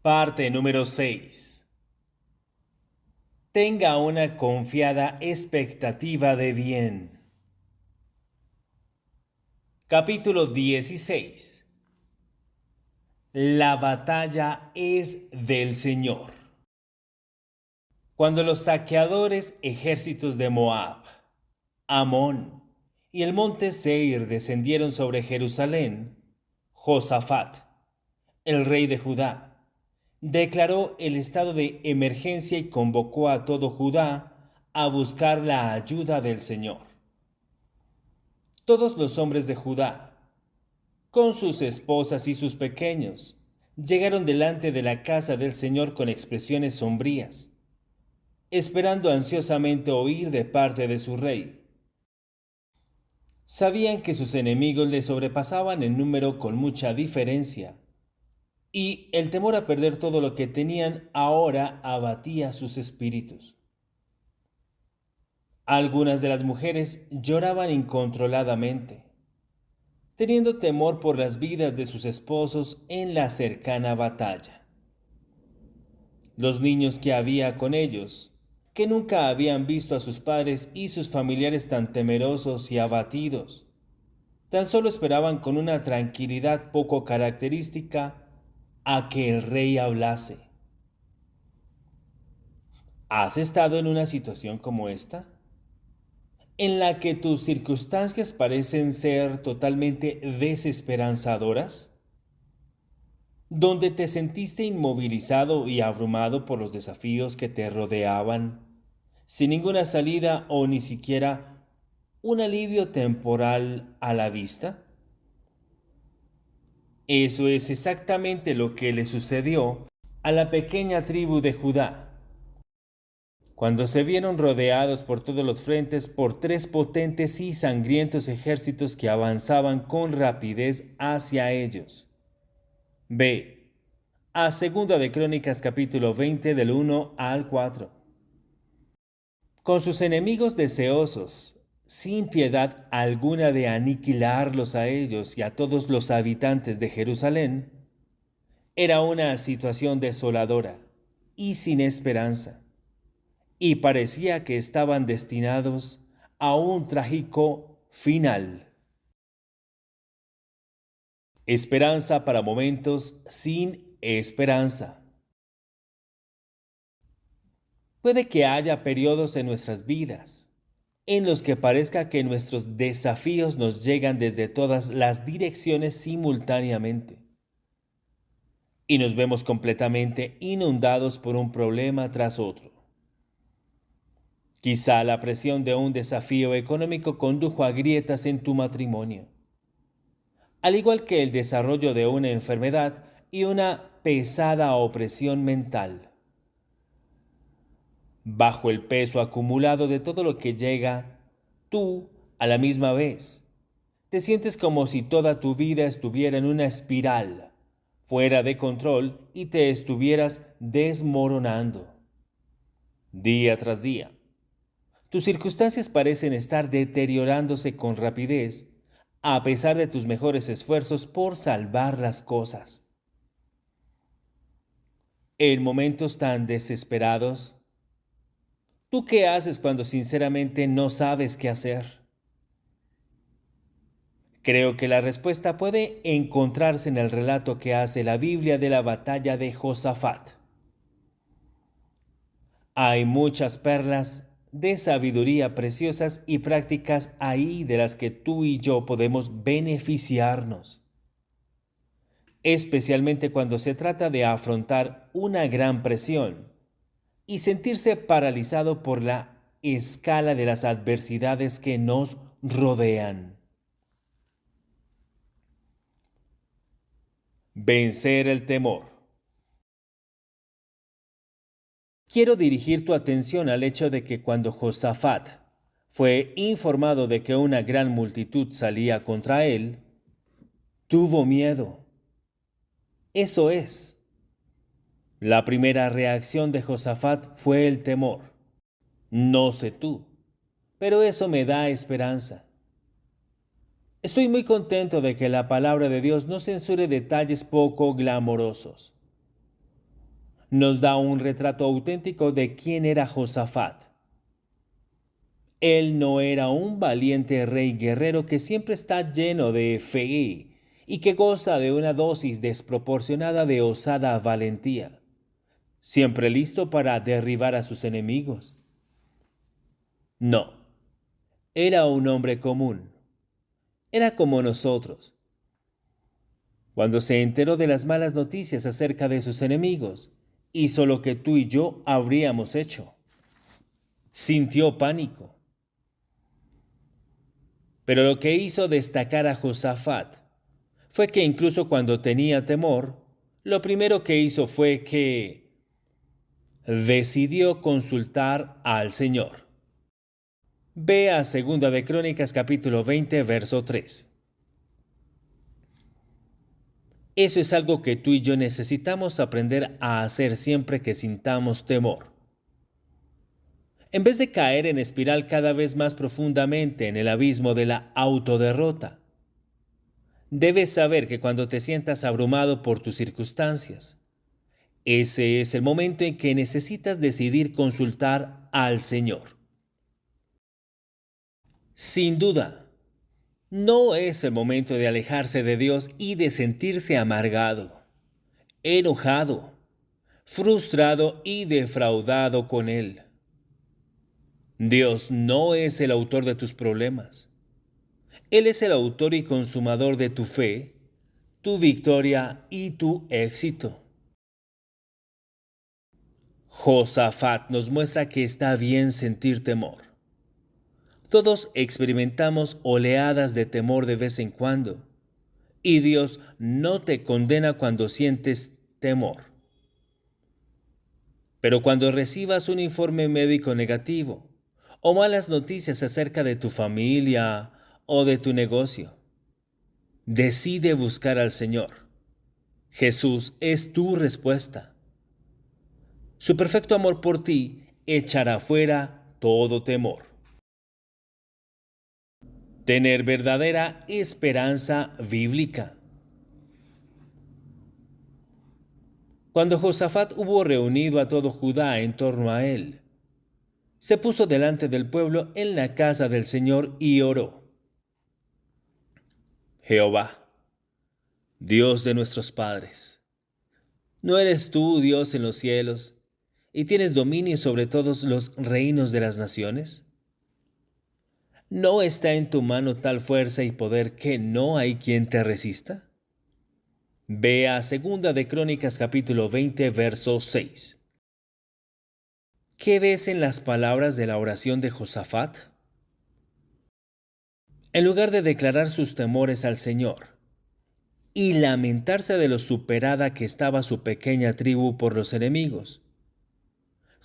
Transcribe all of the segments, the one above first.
Parte número 6. Tenga una confiada expectativa de bien. Capítulo 16. La batalla es del Señor. Cuando los saqueadores ejércitos de Moab, Amón y el monte Seir descendieron sobre Jerusalén, Josafat, el rey de Judá, declaró el estado de emergencia y convocó a todo Judá a buscar la ayuda del Señor. Todos los hombres de Judá, con sus esposas y sus pequeños, llegaron delante de la casa del Señor con expresiones sombrías, esperando ansiosamente oír de parte de su rey. Sabían que sus enemigos le sobrepasaban en número con mucha diferencia, y el temor a perder todo lo que tenían ahora abatía sus espíritus. Algunas de las mujeres lloraban incontroladamente, teniendo temor por las vidas de sus esposos en la cercana batalla. Los niños que había con ellos, que nunca habían visto a sus padres y sus familiares tan temerosos y abatidos, tan solo esperaban con una tranquilidad poco característica a que el rey hablase. ¿Has estado en una situación como esta, en la que tus circunstancias parecen ser totalmente desesperanzadoras? ¿Donde te sentiste inmovilizado y abrumado por los desafíos que te rodeaban, sin ninguna salida o ni siquiera un alivio temporal a la vista? Eso es exactamente lo que le sucedió a la pequeña tribu de Judá, cuando se vieron rodeados por todos los frentes por tres potentes y sangrientos ejércitos que avanzaban con rapidez hacia ellos. Ve a Segunda de Crónicas capítulo 20 del 1 al 4. Con sus enemigos deseosos, sin piedad alguna de aniquilarlos a ellos y a todos los habitantes de Jerusalén, era una situación desoladora y sin esperanza, y parecía que estaban destinados a un trágico final. Esperanza para momentos sin esperanza. Puede que haya periodos en nuestras vidas en los que parezca que nuestros desafíos nos llegan desde todas las direcciones simultáneamente y nos vemos completamente inundados por un problema tras otro. Quizá la presión de un desafío económico condujo a grietas en tu matrimonio, al igual que el desarrollo de una enfermedad y una pesada opresión mental. Bajo el peso acumulado de todo lo que llega, tú, a la misma vez, te sientes como si toda tu vida estuviera en una espiral, fuera de control y te estuvieras desmoronando. Día tras día, tus circunstancias parecen estar deteriorándose con rapidez, a pesar de tus mejores esfuerzos por salvar las cosas. En momentos tan desesperados, ¿tú qué haces cuando sinceramente no sabes qué hacer? Creo que la respuesta puede encontrarse en el relato que hace la Biblia de la batalla de Josafat. Hay muchas perlas de sabiduría preciosas y prácticas ahí de las que tú y yo podemos beneficiarnos, especialmente cuando se trata de afrontar una gran presión y sentirse paralizado por la escala de las adversidades que nos rodean. Vencer el temor. Quiero dirigir tu atención al hecho de que cuando Josafat fue informado de que una gran multitud salía contra él, tuvo miedo. Eso es. La primera reacción de Josafat fue el temor. No sé tú, pero eso me da esperanza. Estoy muy contento de que la palabra de Dios no censure detalles poco glamorosos. nos da un retrato auténtico de quién era Josafat. Él no era un valiente rey guerrero que siempre está lleno de fe y que goza de una dosis desproporcionada de osada valentía, siempre listo para derribar a sus enemigos. No, era un hombre común. Era como nosotros. Cuando se enteró de las malas noticias acerca de sus enemigos, hizo lo que tú y yo habríamos hecho. Sintió pánico. Pero lo que hizo destacar a Josafat fue que incluso cuando tenía temor, lo primero que hizo fue que decidió consultar al Señor. Ve a 2 de Crónicas capítulo 20, verso 3. Eso es algo que tú y yo necesitamos aprender a hacer siempre que sintamos temor. En vez de caer en espiral cada vez más profundamente en el abismo de la autoderrota, debes saber que cuando te sientas abrumado por tus circunstancias, ese es el momento en que necesitas decidir consultar al Señor. Sin duda, no es el momento de alejarse de Dios y de sentirse amargado, enojado, frustrado y defraudado con Él. Dios no es el autor de tus problemas. Él es el autor y consumador de tu fe, tu victoria y tu éxito. Josafat nos muestra que está bien sentir temor. Todos experimentamos oleadas de temor de vez en cuando, y Dios no te condena cuando sientes temor. Pero cuando recibas un informe médico negativo o malas noticias acerca de tu familia o de tu negocio, decide buscar al Señor. Jesús es tu respuesta. Su perfecto amor por ti echará fuera todo temor. Tener verdadera esperanza bíblica. Cuando Josafat hubo reunido a todo Judá en torno a él, se puso delante del pueblo en la casa del Señor y oró. Jehová, Dios de nuestros padres, ¿no eres tú Dios en los cielos y tienes dominio sobre todos los reinos de las naciones? ¿No está en tu mano tal fuerza y poder que no hay quien te resista? Ve a 2 de Crónicas capítulo 20, verso 6. ¿Qué ves en las palabras de la oración de Josafat? En lugar de declarar sus temores al Señor y lamentarse de lo superada que estaba su pequeña tribu por los enemigos,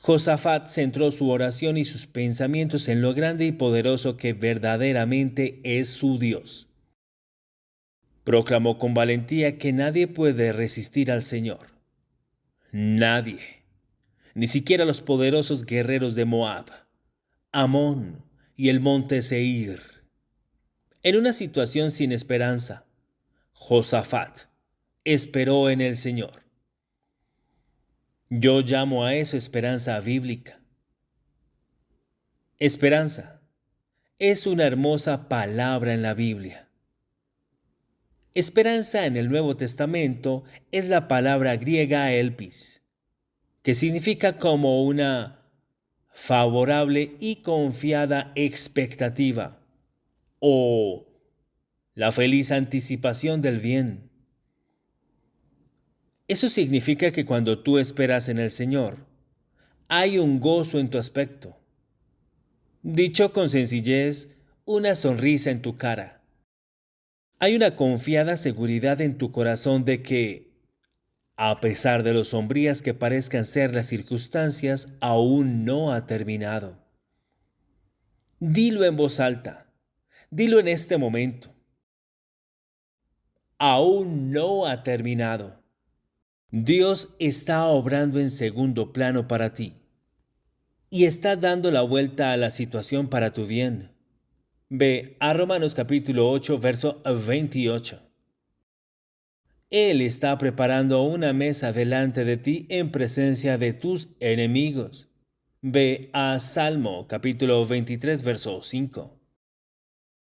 Josafat centró su oración y sus pensamientos en lo grande y poderoso que verdaderamente es su Dios. Proclamó con valentía que nadie puede resistir al Señor. Nadie, ni siquiera los poderosos guerreros de Moab, Amón y el monte Seir. En una situación sin esperanza, Josafat esperó en el Señor. Yo llamo a eso esperanza bíblica. Esperanza es una hermosa palabra en la Biblia. Esperanza en el Nuevo Testamento es la palabra griega elpis, que significa como una favorable y confiada expectativa o la feliz anticipación del bien. Eso significa que cuando tú esperas en el Señor, hay un gozo en tu aspecto. Dicho con sencillez, una sonrisa en tu cara. Hay una confiada seguridad en tu corazón de que, a pesar de lo sombrías que parezcan ser las circunstancias, aún no ha terminado. Dilo en voz alta. Dilo en este momento. Aún no ha terminado. Dios está obrando en segundo plano para ti y está dando la vuelta a la situación para tu bien. Ve a Romanos capítulo 8, verso 28. Él está preparando una mesa delante de ti en presencia de tus enemigos. Ve a Salmo capítulo 23, verso 5.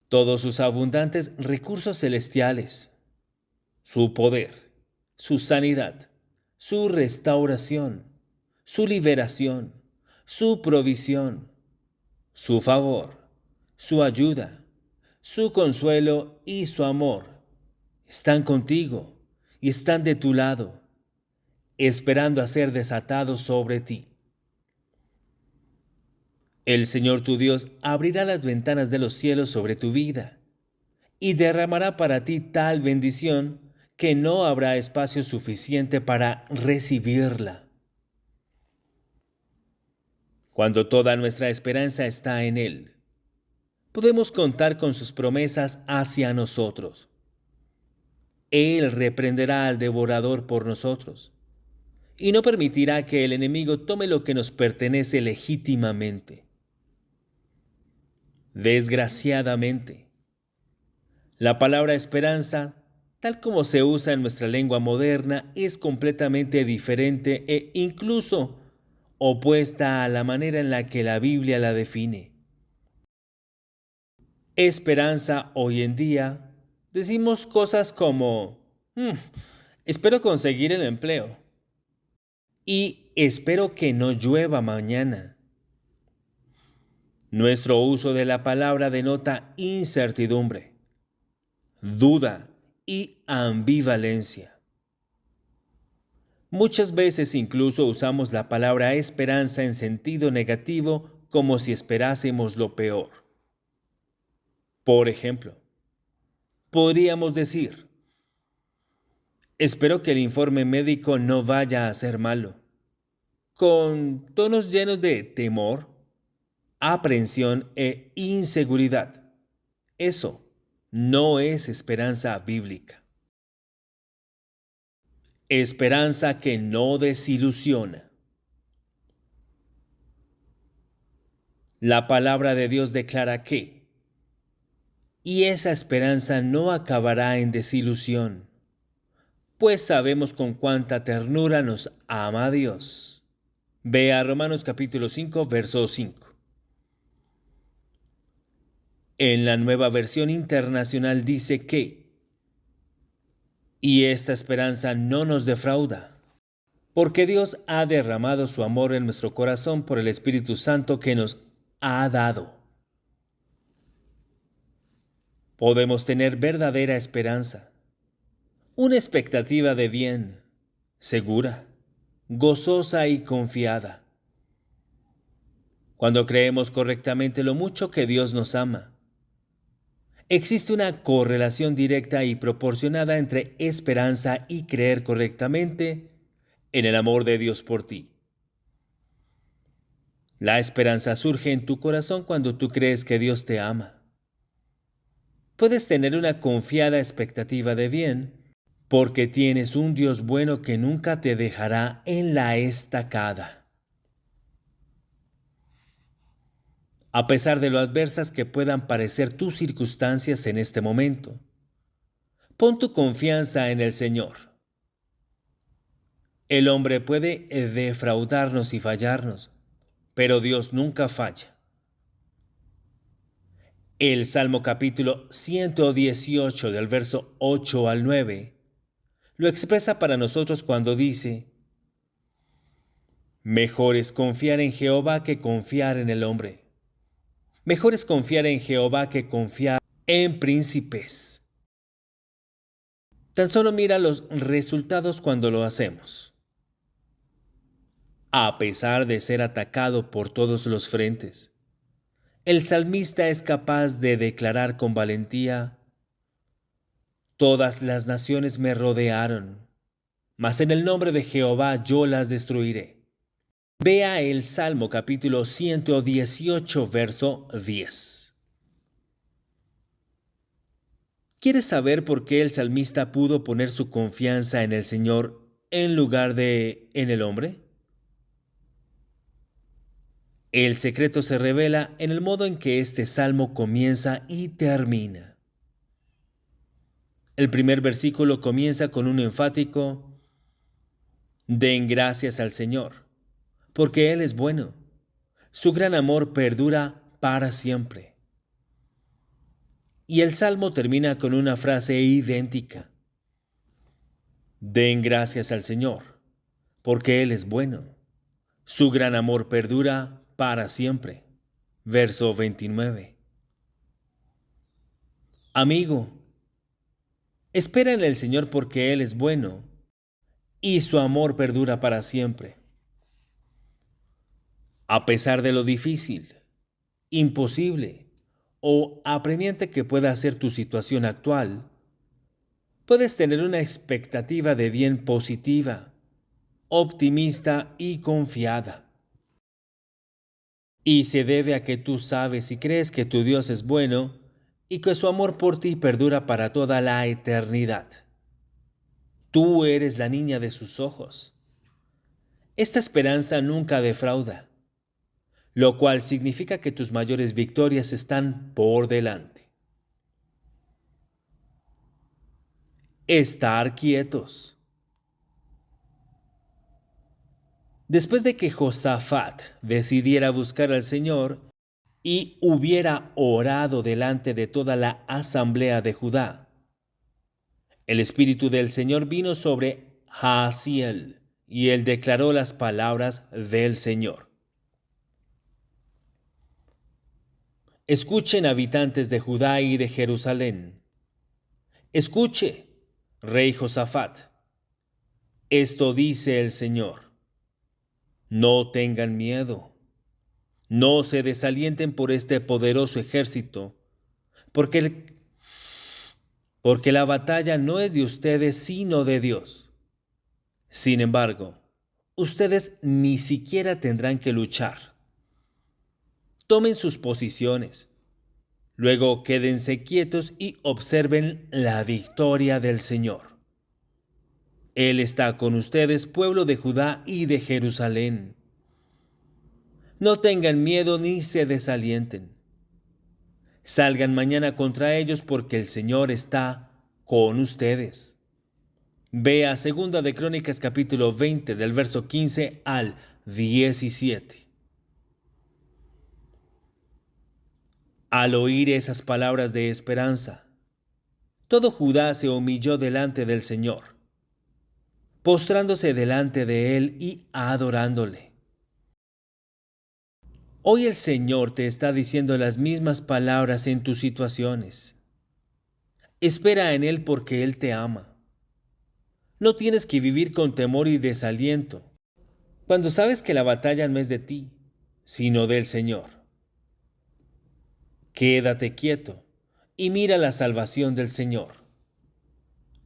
Todos sus abundantes recursos celestiales, su poder, su sanidad, su restauración, su liberación, su provisión, su favor, su ayuda, su consuelo y su amor están contigo y están de tu lado, esperando a ser desatados sobre ti. El Señor tu Dios abrirá las ventanas de los cielos sobre tu vida y derramará para ti tal bendición que no habrá espacio suficiente para recibirla. Cuando toda nuestra esperanza está en Él, podemos contar con sus promesas hacia nosotros. Él reprenderá al devorador por nosotros y no permitirá que el enemigo tome lo que nos pertenece legítimamente. Desgraciadamente, la palabra esperanza, tal como se usa en nuestra lengua moderna, es completamente diferente e incluso opuesta a la manera en la que la Biblia la define. Esperanza hoy en día, decimos cosas como, espero conseguir el empleo y espero que no llueva mañana. Nuestro uso de la palabra denota incertidumbre, duda y ambivalencia. Muchas veces incluso usamos la palabra esperanza en sentido negativo como si esperásemos lo peor. Por ejemplo, podríamos decir, espero que el informe médico no vaya a ser malo, con tonos llenos de temor, aprensión e inseguridad. Eso no es esperanza bíblica. Esperanza que no desilusiona. La palabra de Dios declara que, y esa esperanza no acabará en desilusión, pues sabemos con cuánta ternura nos ama Dios. Ve a Romanos capítulo 5, verso 5. En la Nueva Versión Internacional dice que, y esta esperanza no nos defrauda, porque Dios ha derramado su amor en nuestro corazón por el Espíritu Santo que nos ha dado. Podemos tener verdadera esperanza, una expectativa de bien, segura, gozosa y confiada. Cuando creemos correctamente lo mucho que Dios nos ama, existe una correlación directa y proporcionada entre esperanza y creer correctamente en el amor de Dios por ti. La esperanza surge en tu corazón cuando tú crees que Dios te ama. Puedes tener una confiada expectativa de bien porque tienes un Dios bueno que nunca te dejará en la estacada. A pesar de lo adversas que puedan parecer tus circunstancias en este momento, pon tu confianza en el Señor. El hombre puede defraudarnos y fallarnos, pero Dios nunca falla. El Salmo capítulo 118 del verso 8 al 9 lo expresa para nosotros cuando dice: mejor es confiar en Jehová que confiar en el hombre. Mejor es confiar en Jehová que confiar en príncipes. Tan solo mira los resultados cuando lo hacemos. A pesar de ser atacado por todos los frentes, el salmista es capaz de declarar con valentía: todas las naciones me rodearon, mas en el nombre de Jehová yo las destruiré. Vea el Salmo capítulo 118, verso 10. ¿Quieres saber por qué el salmista pudo poner su confianza en el Señor en lugar de en el hombre? El secreto se revela en el modo en que este salmo comienza y termina. El primer versículo comienza con un enfático: den gracias al Señor, porque Él es bueno. Su gran amor perdura para siempre. Y el salmo termina con una frase idéntica: den gracias al Señor, porque Él es bueno. Su gran amor perdura para siempre. Verso 29. Amigo, espera en el Señor porque Él es bueno y su amor perdura para siempre. A pesar de lo difícil, imposible o apremiante que pueda ser tu situación actual, puedes tener una expectativa de bien positiva, optimista y confiada. Y se debe a que tú sabes y crees que tu Dios es bueno y que su amor por ti perdura para toda la eternidad. Tú eres la niña de sus ojos. Esta esperanza nunca defrauda, lo cual significa que tus mayores victorias están por delante. Estar quietos. Después de que Josafat decidiera buscar al Señor y hubiera orado delante de toda la asamblea de Judá, el Espíritu del Señor vino sobre Jaasiel y él declaró las palabras del Señor. Escuchen, habitantes de Judá y de Jerusalén. Escuche, rey Josafat. Esto dice el Señor: no tengan miedo, no se desalienten por este poderoso ejército, porque la batalla no es de ustedes sino de Dios. Sin embargo, ustedes ni siquiera tendrán que luchar. Tomen sus posiciones, luego quédense quietos y observen la victoria del Señor. Él está con ustedes, pueblo de Judá y de Jerusalén. No tengan miedo ni se desalienten. Salgan mañana contra ellos porque el Señor está con ustedes. Vea 2 de Crónicas capítulo 20 del verso 15 al 17. Al oír esas palabras de esperanza, todo Judá se humilló delante del Señor, postrándose delante de Él y adorándole. Hoy el Señor te está diciendo las mismas palabras en tus situaciones. Espera en Él porque Él te ama. No tienes que vivir con temor y desaliento, cuando sabes que la batalla no es de ti, sino del Señor. Quédate quieto y mira la salvación del Señor.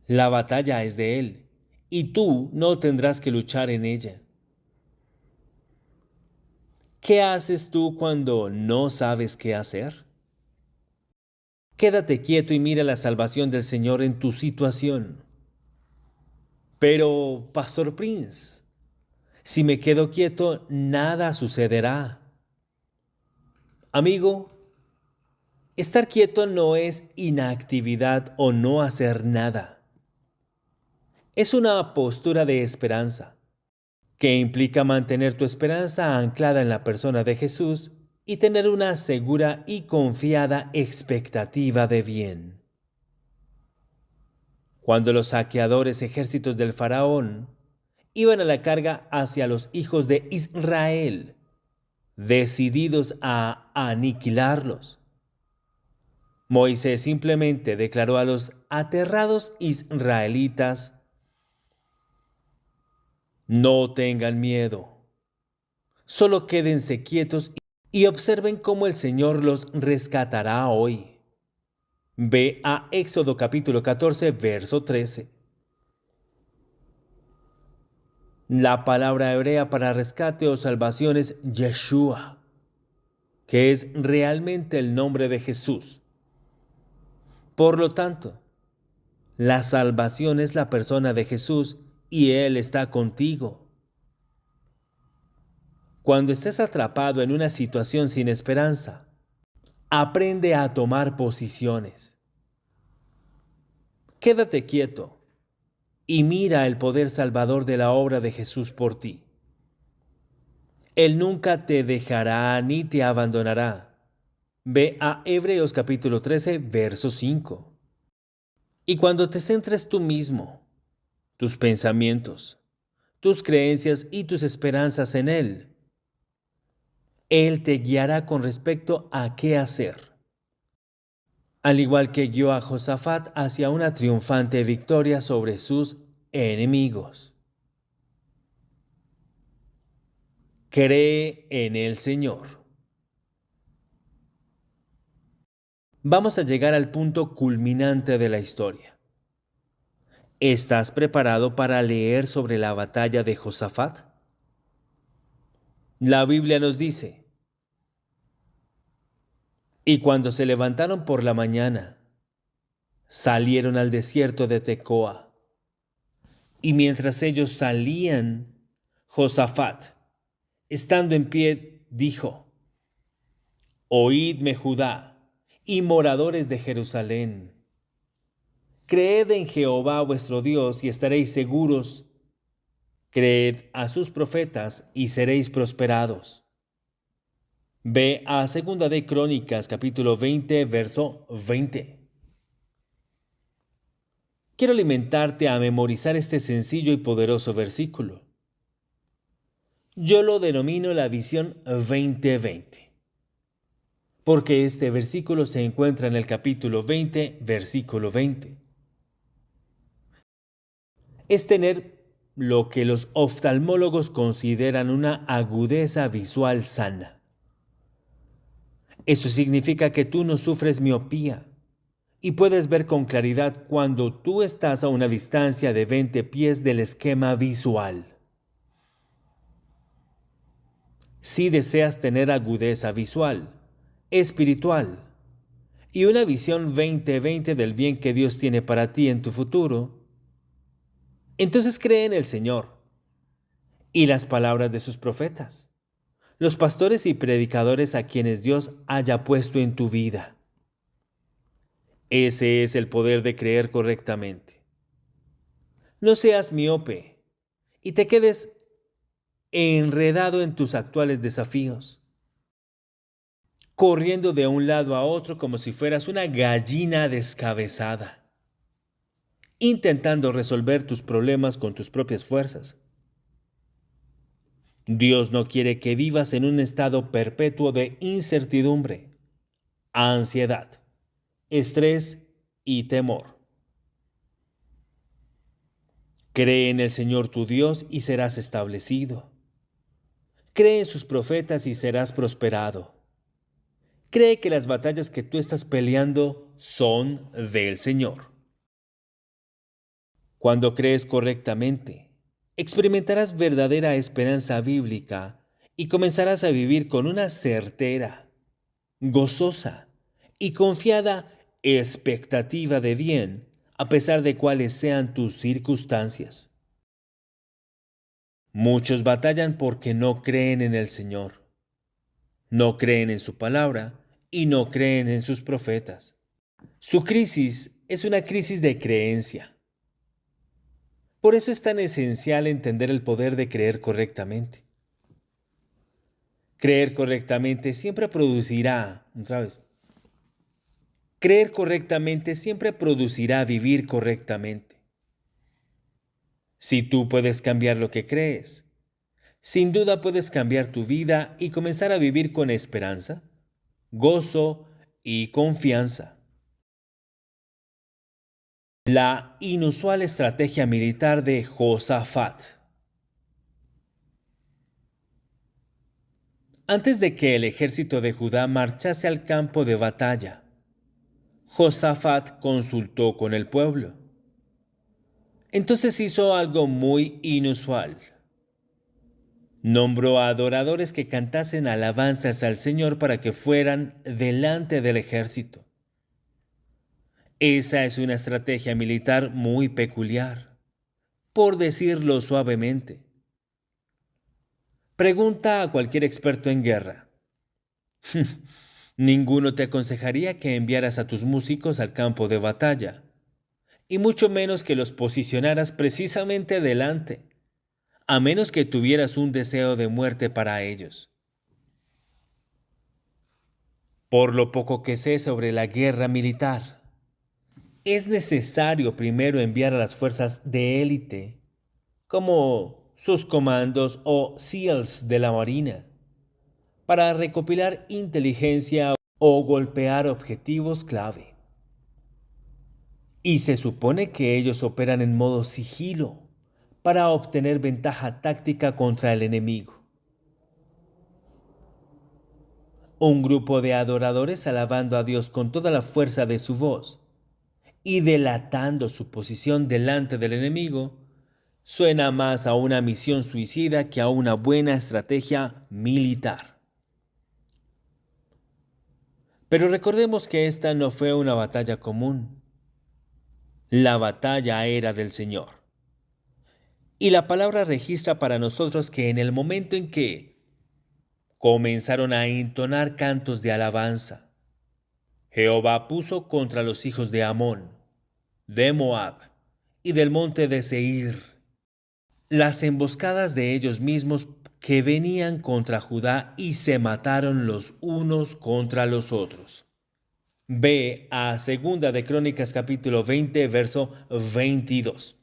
La batalla es de Él, y tú no tendrás que luchar en ella. ¿Qué haces tú cuando no sabes qué hacer? Quédate quieto y mira la salvación del Señor en tu situación. Pero, Pastor Prince, si me quedo quieto, nada sucederá. Amigo, estar quieto no es inactividad o no hacer nada. Es una postura de esperanza, que implica mantener tu esperanza anclada en la persona de Jesús y tener una segura y confiada expectativa de bien. Cuando los saqueadores ejércitos del faraón iban a la carga hacia los hijos de Israel, decididos a aniquilarlos, Moisés simplemente declaró a los aterrados israelitas: no tengan miedo, solo quédense quietos y observen cómo el Señor los rescatará hoy. Ve a Éxodo capítulo 14, verso 13. La palabra hebrea para rescate o salvación es Yeshua, que es realmente el nombre de Jesús. Por lo tanto, la salvación es la persona de Jesús y Él está contigo. Cuando estés atrapado en una situación sin esperanza, aprende a tomar posiciones. Quédate quieto y mira el poder salvador de la obra de Jesús por ti. Él nunca te dejará ni te abandonará. Ve a Hebreos capítulo 13, verso 5. Y cuando te centres tú mismo, tus pensamientos, tus creencias y tus esperanzas en Él te guiará con respecto a qué hacer. Al igual que guió a Josafat hacia una triunfante victoria sobre sus enemigos. Cree en el Señor. Vamos a llegar al punto culminante de la historia. ¿Estás preparado para leer sobre la batalla de Josafat? La Biblia nos dice: y cuando se levantaron por la mañana, salieron al desierto de Tecoa. Y mientras ellos salían, Josafat, estando en pie, dijo: Oídme, Judá, y moradores de Jerusalén. Creed en Jehová vuestro Dios y estaréis seguros. Creed a sus profetas y seréis prosperados. Ve a 2 de Crónicas, capítulo 20, verso 20. Quiero alimentarte a memorizar este sencillo y poderoso versículo. Yo lo denomino la visión 2020, porque este versículo se encuentra en el capítulo 20, versículo 20. Es tener lo que los oftalmólogos consideran una agudeza visual sana. Eso significa que tú no sufres miopía y puedes ver con claridad cuando tú estás a una distancia de 20 pies del esquema visual. Si deseas tener agudeza visual, espiritual y una visión 2020 del bien que Dios tiene para ti en tu futuro, entonces cree en el Señor y las palabras de sus profetas, los pastores y predicadores a quienes Dios haya puesto en tu vida. Ese es el poder de creer correctamente. No seas miope y te quedes enredado en tus actuales desafíos, corriendo de un lado a otro como si fueras una gallina descabezada, intentando resolver tus problemas con tus propias fuerzas. Dios no quiere que vivas en un estado perpetuo de incertidumbre, ansiedad, estrés y temor. Cree en el Señor tu Dios y serás establecido. Cree en sus profetas y serás prosperado. Cree que las batallas que tú estás peleando son del Señor. Cuando crees correctamente, experimentarás verdadera esperanza bíblica y comenzarás a vivir con una certera, gozosa y confiada expectativa de bien, a pesar de cuáles sean tus circunstancias. Muchos batallan porque no creen en el Señor, no creen en su palabra y no creen en sus profetas. Su crisis es una crisis de creencia. Por eso es tan esencial entender el poder de creer correctamente. Creer correctamente siempre producirá, ¿sabes? Creer correctamente siempre producirá vivir correctamente. Si tú puedes cambiar lo que crees, sin duda puedes cambiar tu vida y comenzar a vivir con esperanza, gozo y confianza. La inusual estrategia militar de Josafat. Antes de que el ejército de Judá marchase al campo de batalla, Josafat consultó con el pueblo. Entonces hizo algo muy inusual. Nombró a adoradores que cantasen alabanzas al Señor para que fueran delante del ejército. Esa es una estrategia militar muy peculiar, por decirlo suavemente. Pregunta a cualquier experto en guerra. Ninguno te aconsejaría que enviaras a tus músicos al campo de batalla y mucho menos que los posicionaras precisamente delante, a menos que tuvieras un deseo de muerte para ellos. Por lo poco que sé sobre la guerra militar, es necesario primero enviar a las fuerzas de élite, como sus comandos o SEALs de la Marina, para recopilar inteligencia o golpear objetivos clave. Y se supone que ellos operan en modo sigilo para obtener ventaja táctica contra el enemigo. Un grupo de adoradores alabando a Dios con toda la fuerza de su voz y delatando su posición delante del enemigo suena más a una misión suicida que a una buena estrategia militar. Pero recordemos que esta no fue una batalla común. La batalla era del Señor. Y la palabra registra para nosotros que en el momento en que comenzaron a entonar cantos de alabanza, Jehová puso contra los hijos de Amón, de Moab y del monte de Seir las emboscadas de ellos mismos que venían contra Judá y se mataron los unos contra los otros. Ve a Segunda de Crónicas capítulo 20, verso 22.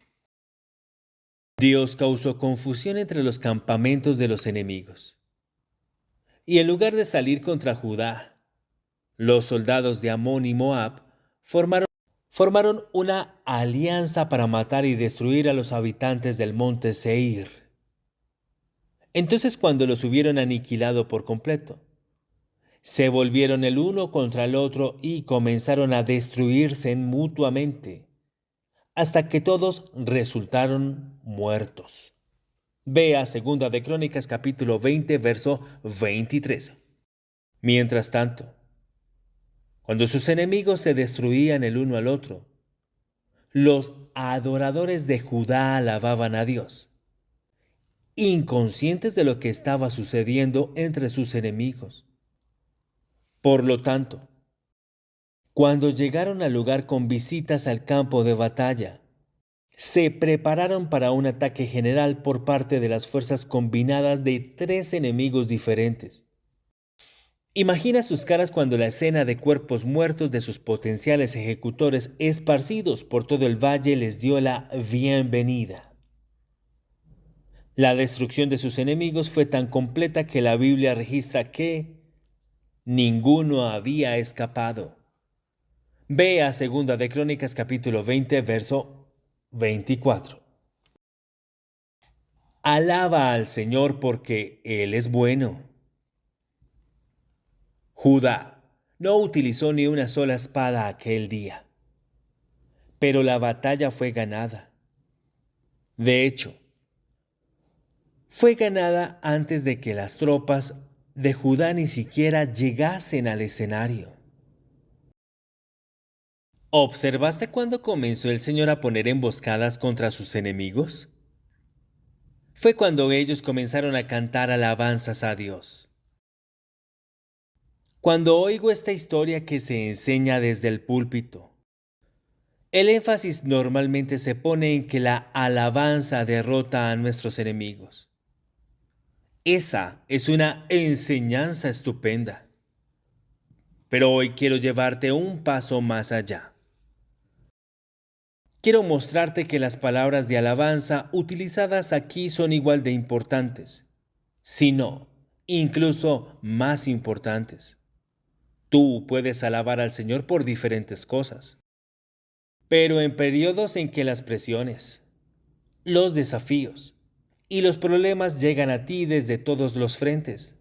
Dios causó confusión entre los campamentos de los enemigos. Y en lugar de salir contra Judá, los soldados de Amón y Moab formaron una alianza para matar y destruir a los habitantes del monte Seir. Entonces, cuando los hubieron aniquilado por completo, se volvieron el uno contra el otro y comenzaron a destruirse mutuamente, hasta que todos resultaron muertos. Ve a Segunda de Crónicas capítulo 20, verso 23. Mientras tanto, cuando sus enemigos se destruían el uno al otro, los adoradores de Judá alababan a Dios, inconscientes de lo que estaba sucediendo entre sus enemigos. Por lo tanto, cuando llegaron al lugar con visitas al campo de batalla, se prepararon para un ataque general por parte de las fuerzas combinadas de 3 enemigos diferentes. Imagina sus caras cuando la escena de cuerpos muertos de sus potenciales ejecutores esparcidos por todo el valle les dio la bienvenida. La destrucción de sus enemigos fue tan completa que la Biblia registra que ninguno había escapado. Ve a Segunda de Crónicas capítulo 20, verso 24. Alaba al Señor porque Él es bueno. Judá no utilizó ni una sola espada aquel día, pero la batalla fue ganada. De hecho, fue ganada antes de que las tropas de Judá ni siquiera llegasen al escenario. ¿Observaste cuándo comenzó el Señor a poner emboscadas contra sus enemigos? Fue cuando ellos comenzaron a cantar alabanzas a Dios. Cuando oigo esta historia que se enseña desde el púlpito, el énfasis normalmente se pone en que la alabanza derrota a nuestros enemigos. Esa es una enseñanza estupenda. Pero hoy quiero llevarte un paso más allá. Quiero mostrarte que las palabras de alabanza utilizadas aquí son igual de importantes, si no, incluso más importantes. Tú puedes alabar al Señor por diferentes cosas, pero en periodos en que las presiones, los desafíos y los problemas llegan a ti desde todos los frentes,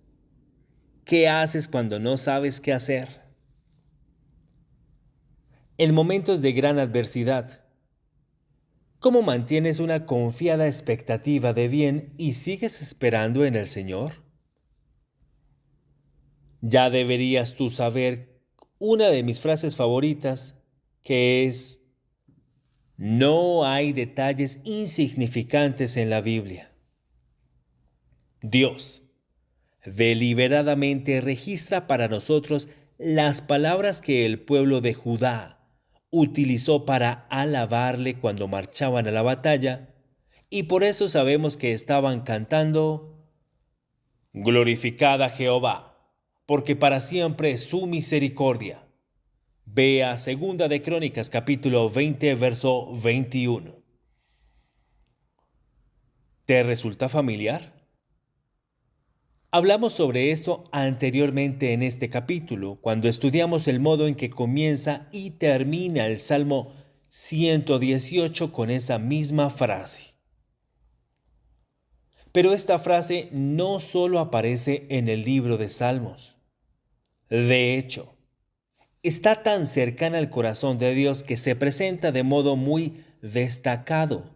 ¿qué haces cuando no sabes qué hacer? En momentos de gran adversidad, ¿cómo mantienes una confiada expectativa de bien y sigues esperando en el Señor? Ya deberías tú saber una de mis frases favoritas, que es: no hay detalles insignificantes en la Biblia. Dios deliberadamente registra para nosotros las palabras que el pueblo de Judá utilizó para alabarle cuando marchaban a la batalla, y por eso sabemos que estaban cantando: Glorificad a Jehová, porque para siempre es su misericordia. Vea Segunda de Crónicas capítulo 20, verso 21. ¿Te resulta familiar? Hablamos sobre esto anteriormente en este capítulo, cuando estudiamos el modo en que comienza y termina el Salmo 118 con esa misma frase. Pero esta frase no solo aparece en el libro de Salmos. De hecho, está tan cercana al corazón de Dios que se presenta de modo muy destacado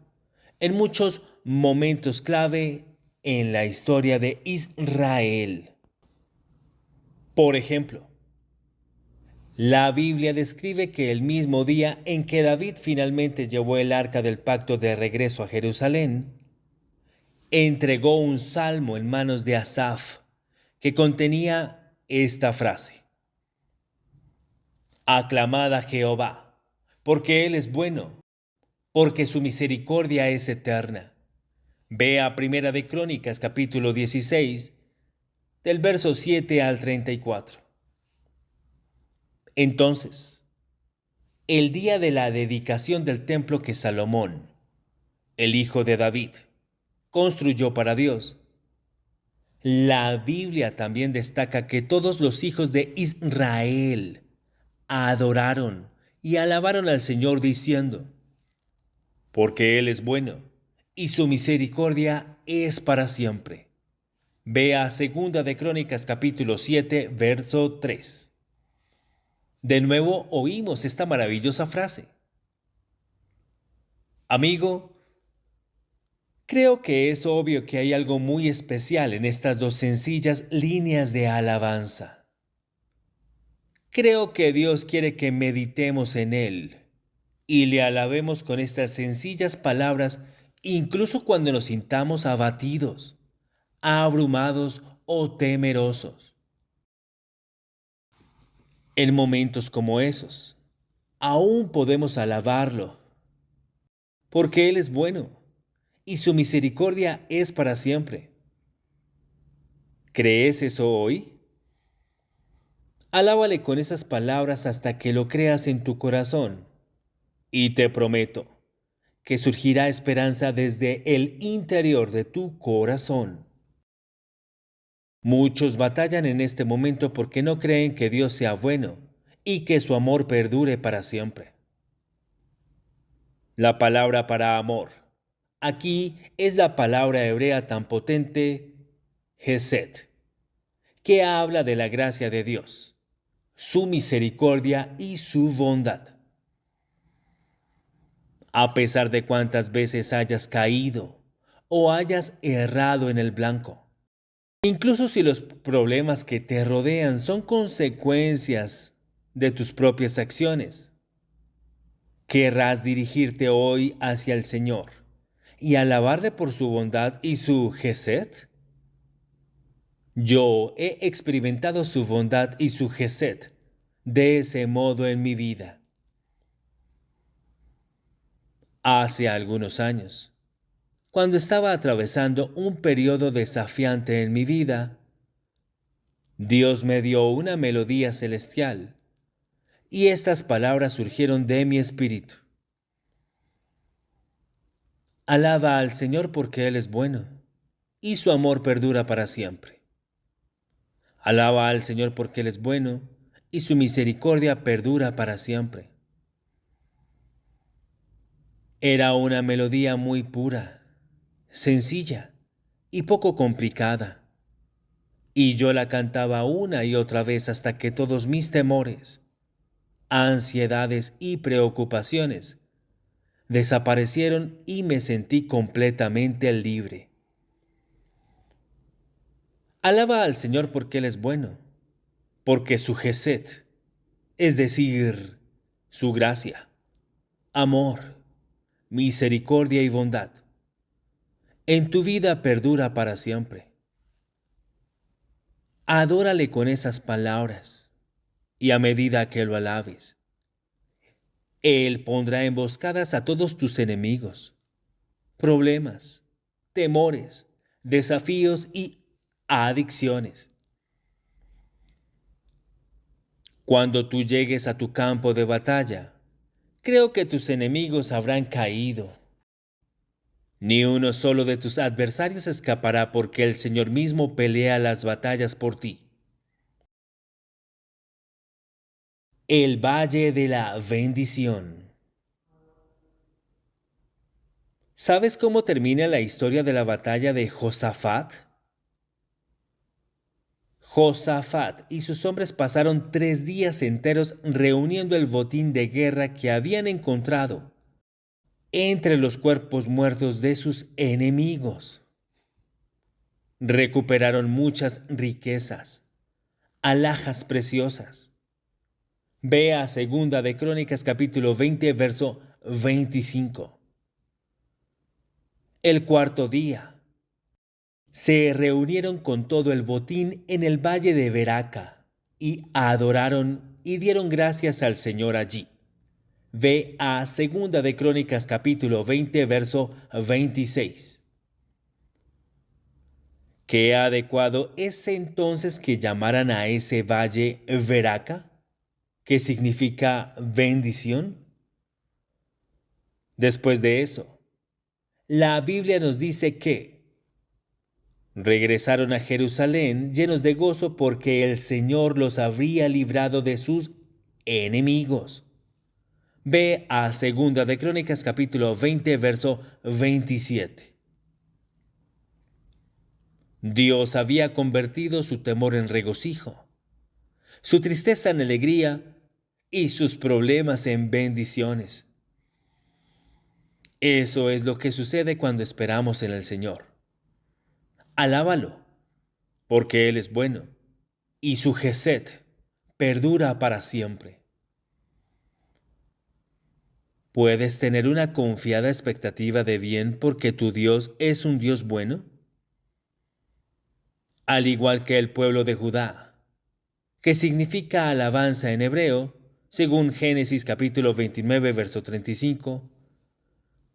en muchos momentos clave en la historia de Israel. Por ejemplo, la Biblia describe que el mismo día en que David finalmente llevó el arca del pacto de regreso a Jerusalén, entregó un salmo en manos de Asaf que contenía esta frase: Aclamad a Jehová, porque Él es bueno, porque su misericordia es eterna. Vea Primera de Crónicas capítulo 16, del verso 7 al 34. Entonces, el día de la dedicación del templo que Salomón, el hijo de David, construyó para Dios, la Biblia también destaca que todos los hijos de Israel adoraron y alabaron al Señor diciendo: porque Él es bueno y su misericordia es para siempre. Vea Segunda de Crónicas capítulo 7, verso 3. De nuevo oímos esta maravillosa frase. Amigo, creo que es obvio que hay algo muy especial en estas dos sencillas líneas de alabanza. Creo que Dios quiere que meditemos en Él y le alabemos con estas sencillas palabras, incluso cuando nos sintamos abatidos, abrumados o temerosos. En momentos como esos, aún podemos alabarlo, porque Él es bueno y su misericordia es para siempre. ¿Crees eso hoy? Alábale con esas palabras hasta que lo creas en tu corazón, y te prometo que surgirá esperanza desde el interior de tu corazón. Muchos batallan en este momento porque no creen que Dios sea bueno y que su amor perdure para siempre. La palabra para amor aquí es la palabra hebrea tan potente, Hesed, que habla de la gracia de Dios, su misericordia y su bondad. A pesar de cuántas veces hayas caído o hayas errado en el blanco, incluso si los problemas que te rodean son consecuencias de tus propias acciones, querrás dirigirte hoy hacia el Señor y alabarle por su bondad y su gesed. Yo he experimentado su bondad y su gesed de ese modo en mi vida. Hace algunos años, cuando estaba atravesando un periodo desafiante en mi vida, Dios me dio una melodía celestial y estas palabras surgieron de mi espíritu. Alaba al Señor porque Él es bueno y su amor perdura para siempre. Alaba al Señor porque Él es bueno y su misericordia perdura para siempre. Era una melodía muy pura, sencilla y poco complicada, y yo la cantaba una y otra vez hasta que todos mis temores, ansiedades y preocupaciones desaparecieron y me sentí completamente libre. Alaba al Señor porque Él es bueno, porque su gesed, es decir, su gracia, amor, misericordia y bondad, en tu vida perdura para siempre. Adórale con esas palabras y a medida que lo alabes, Él pondrá emboscadas a todos tus enemigos, problemas, temores, desafíos y adicciones. Cuando tú llegues a tu campo de batalla, creo que tus enemigos habrán caído. Ni uno solo de tus adversarios escapará porque el Señor mismo pelea las batallas por ti. El Valle de la Bendición. ¿Sabes cómo termina la historia de la batalla de Josafat? Josafat y sus hombres pasaron 3 días enteros reuniendo el botín de guerra que habían encontrado entre los cuerpos muertos de sus enemigos. Recuperaron muchas riquezas, alhajas preciosas. Ve a Segunda de Crónicas capítulo 20, verso 25. El cuarto día, se reunieron con todo el botín en el valle de Beraca y adoraron y dieron gracias al Señor allí. Ve a Segunda de Crónicas capítulo 20, verso 26. Qué adecuado es entonces que llamaran a ese valle Beraca, que significa bendición. Después de eso, la Biblia nos dice que regresaron a Jerusalén llenos de gozo porque el Señor los habría librado de sus enemigos. Ve a Segunda de Crónicas capítulo 20, verso 27. Dios había convertido su temor en regocijo, su tristeza en alegría y sus problemas en bendiciones. Eso es lo que sucede cuando esperamos en el Señor. Alábalo, porque Él es bueno, y su gesed perdura para siempre. ¿Puedes tener una confiada expectativa de bien porque tu Dios es un Dios bueno? Al igual que el pueblo de Judá, que significa alabanza en hebreo, según Génesis capítulo 29, verso 35,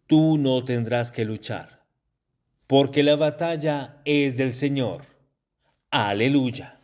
tú no tendrás que luchar, porque la batalla es del Señor. Aleluya.